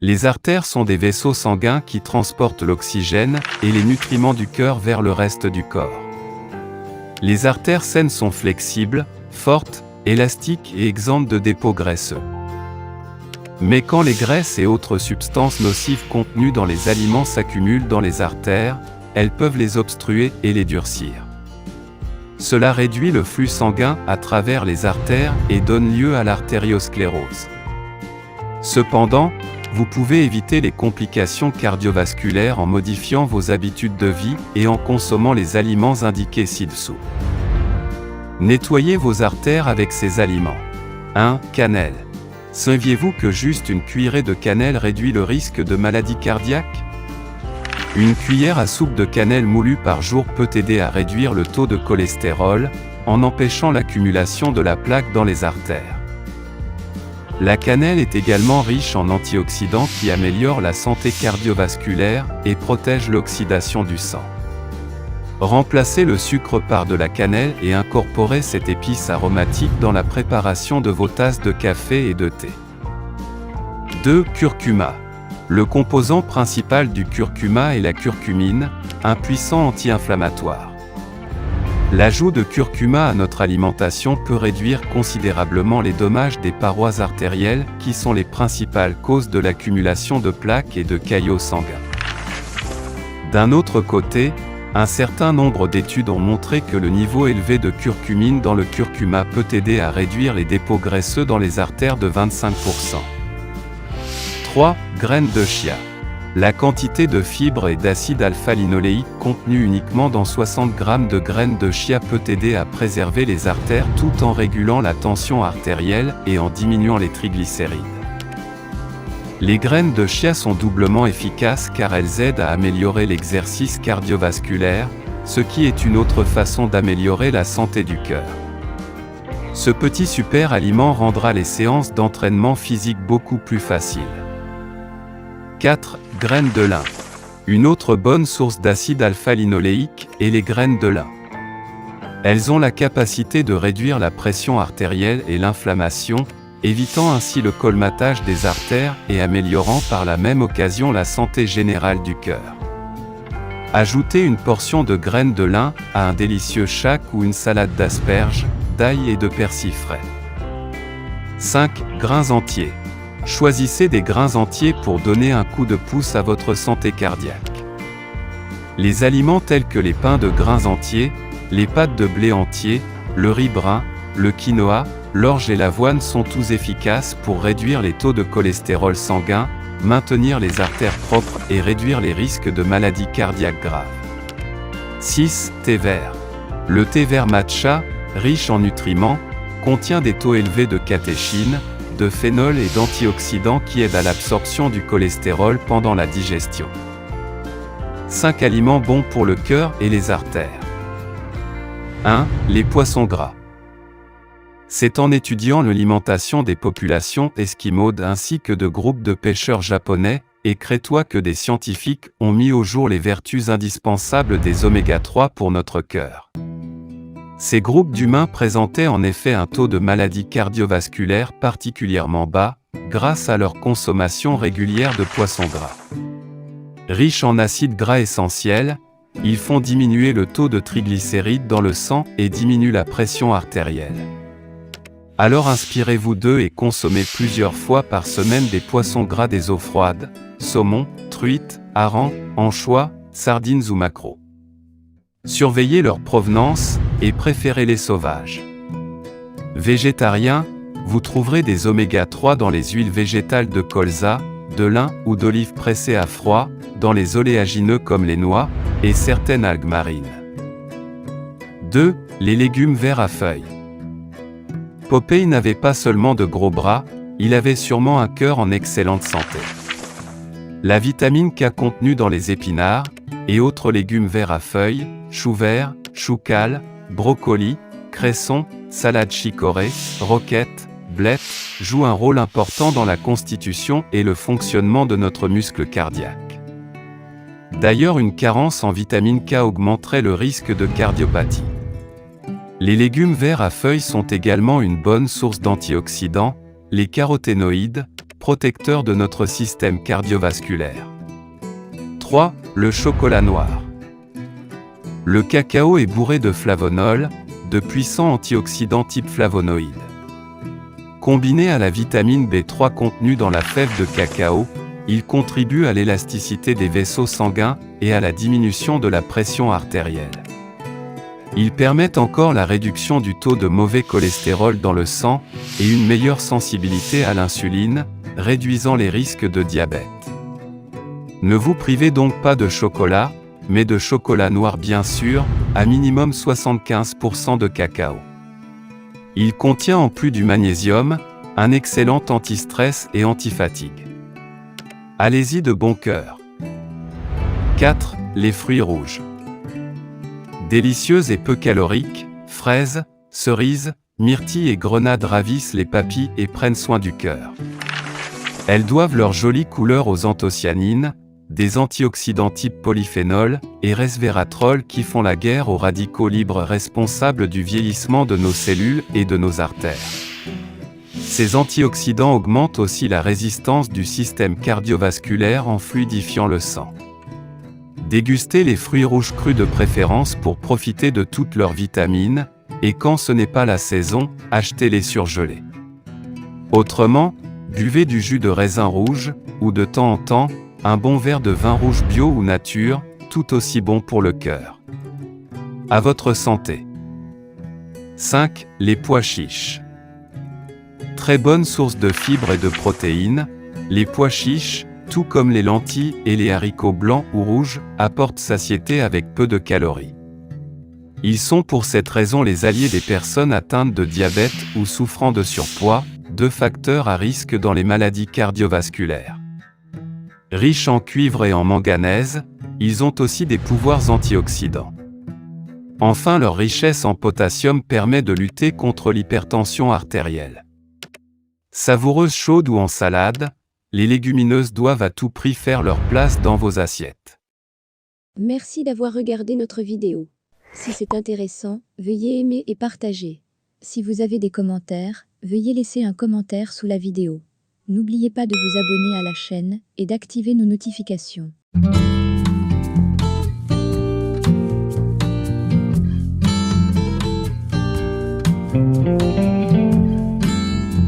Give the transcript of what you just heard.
Les artères sont des vaisseaux sanguins qui transportent l'oxygène et les nutriments du cœur vers le reste du corps. Les artères saines sont flexibles, fortes, élastiques et exemptes de dépôts graisseux. Mais quand les graisses et autres substances nocives contenues dans les aliments s'accumulent dans les artères, elles peuvent les obstruer et les durcir. Cela réduit le flux sanguin à travers les artères et donne lieu à l'artériosclérose. Cependant, vous pouvez éviter les complications cardiovasculaires en modifiant vos habitudes de vie et en consommant les aliments indiqués ci-dessous. Nettoyez vos artères avec ces aliments. 1. Cannelle. Saviez-vous que juste une cuillerée de cannelle réduit le risque de maladie cardiaque? Une cuillère à soupe de cannelle moulue par jour peut aider à réduire le taux de cholestérol, en empêchant l'accumulation de la plaque dans les artères. La cannelle est également riche en antioxydants qui améliorent la santé cardiovasculaire et protègent l'oxydation du sang. Remplacez le sucre par de la cannelle et incorporez cette épice aromatique dans la préparation de vos tasses de café et de thé. 2. Curcuma. Le composant principal du curcuma est la curcumine, un puissant anti-inflammatoire. L'ajout de curcuma à notre alimentation peut réduire considérablement les dommages des parois artérielles qui sont les principales causes de l'accumulation de plaques et de caillots sanguins. D'un autre côté, un certain nombre d'études ont montré que le niveau élevé de curcumine dans le curcuma peut aider à réduire les dépôts graisseux dans les artères de 25%. 3. Graines de chia. La quantité de fibres et d'acide alpha-linoléique contenue uniquement dans 60 g de graines de chia peut aider à préserver les artères tout en régulant la tension artérielle et en diminuant les triglycérides. Les graines de chia sont doublement efficaces car elles aident à améliorer l'exercice cardiovasculaire, ce qui est une autre façon d'améliorer la santé du cœur. Ce petit super aliment rendra les séances d'entraînement physique beaucoup plus faciles. 4. Graines de lin. Une autre bonne source d'acide alpha-linoléique est les graines de lin. Elles ont la capacité de réduire la pression artérielle et l'inflammation, évitant ainsi le colmatage des artères et améliorant par la même occasion la santé générale du cœur. Ajoutez une portion de graines de lin à un délicieux shack ou une salade d'asperges, d'ail et de persil frais. 5. Grains entiers. Choisissez des grains entiers pour donner un coup de pouce à votre santé cardiaque. Les aliments tels que les pains de grains entiers, les pâtes de blé entier, le riz brun, le quinoa, l'orge et l'avoine sont tous efficaces pour réduire les taux de cholestérol sanguin, maintenir les artères propres et réduire les risques de maladies cardiaques graves. 6. Thé vert. Le thé vert matcha, riche en nutriments, contient des taux élevés de catéchine, de phénol et d'antioxydants qui aident à l'absorption du cholestérol pendant la digestion. 5 aliments bons pour le cœur et les artères. 1. Les poissons gras. C'est en étudiant l'alimentation des populations esquimaudes ainsi que de groupes de pêcheurs japonais et crétois que des scientifiques ont mis au jour les vertus indispensables des oméga 3 pour notre cœur. Ces groupes d'humains présentaient en effet un taux de maladies cardiovasculaires particulièrement bas, grâce à leur consommation régulière de poissons gras. Riches en acides gras essentiels, ils font diminuer le taux de triglycérides dans le sang et diminuent la pression artérielle. Alors inspirez-vous d'eux et consommez plusieurs fois par semaine des poissons gras des eaux froides, saumon, truite, hareng, anchois, sardines ou maquereaux. Surveillez leur provenance et préférez les sauvages. Végétarien, vous trouverez des oméga 3 dans les huiles végétales de colza, de lin ou d'olive pressées à froid, dans les oléagineux comme les noix et certaines algues marines. 2. Les légumes verts à feuilles. Popeye n'avait pas seulement de gros bras, il avait sûrement un cœur en excellente santé. La vitamine K contenue dans les épinards et autres légumes verts à feuilles, choux verts, choux cales, brocolis, cressons, salade chicorée, roquette, blettes, joue un rôle important dans la constitution et le fonctionnement de notre muscle cardiaque. D'ailleurs, une carence en vitamine K augmenterait le risque de cardiopathie. Les légumes verts à feuilles sont également une bonne source d'antioxydants, les caroténoïdes, protecteur de notre système cardiovasculaire. 3. Le chocolat noir. Le cacao est bourré de flavonols, de puissants antioxydants type flavonoïdes. Combiné à la vitamine B3 contenue dans la fève de cacao, il contribue à l'élasticité des vaisseaux sanguins et à la diminution de la pression artérielle. Il permet encore la réduction du taux de mauvais cholestérol dans le sang et une meilleure sensibilité à l'insuline, réduisant les risques de diabète. Ne vous privez donc pas de chocolat, mais de chocolat noir bien sûr, à minimum 75% de cacao. Il contient en plus du magnésium, un excellent anti-stress et anti-fatigue. Allez-y de bon cœur. 4. Les fruits rouges. Délicieuses et peu caloriques, fraises, cerises, myrtilles et grenades ravissent les papilles et prennent soin du cœur. Elles doivent leur jolie couleur aux anthocyanines, des antioxydants type polyphénol et resveratrol qui font la guerre aux radicaux libres responsables du vieillissement de nos cellules et de nos artères. Ces antioxydants augmentent aussi la résistance du système cardiovasculaire en fluidifiant le sang. Dégustez les fruits rouges crus de préférence pour profiter de toutes leurs vitamines, et quand ce n'est pas la saison, achetez-les surgelés. Autrement, buvez du jus de raisin rouge, ou de temps en temps, un bon verre de vin rouge bio ou nature, tout aussi bon pour le cœur. À votre santé. 5. Les pois chiches. Très bonne source de fibres et de protéines, les pois chiches, tout comme les lentilles et les haricots blancs ou rouges, apportent satiété avec peu de calories. Ils sont pour cette raison les alliés des personnes atteintes de diabète ou souffrant de surpoids, deux facteurs à risque dans les maladies cardiovasculaires. Riches en cuivre et en manganèse, ils ont aussi des pouvoirs antioxydants. Enfin, leur richesse en potassium permet de lutter contre l'hypertension artérielle. Savoureuses chaudes ou en salade, les légumineuses doivent à tout prix faire leur place dans vos assiettes. Merci d'avoir regardé notre vidéo. Si c'est intéressant, veuillez aimer et partager. Si vous avez des commentaires, veuillez laisser un commentaire sous la vidéo. N'oubliez pas de vous abonner à la chaîne et d'activer nos notifications.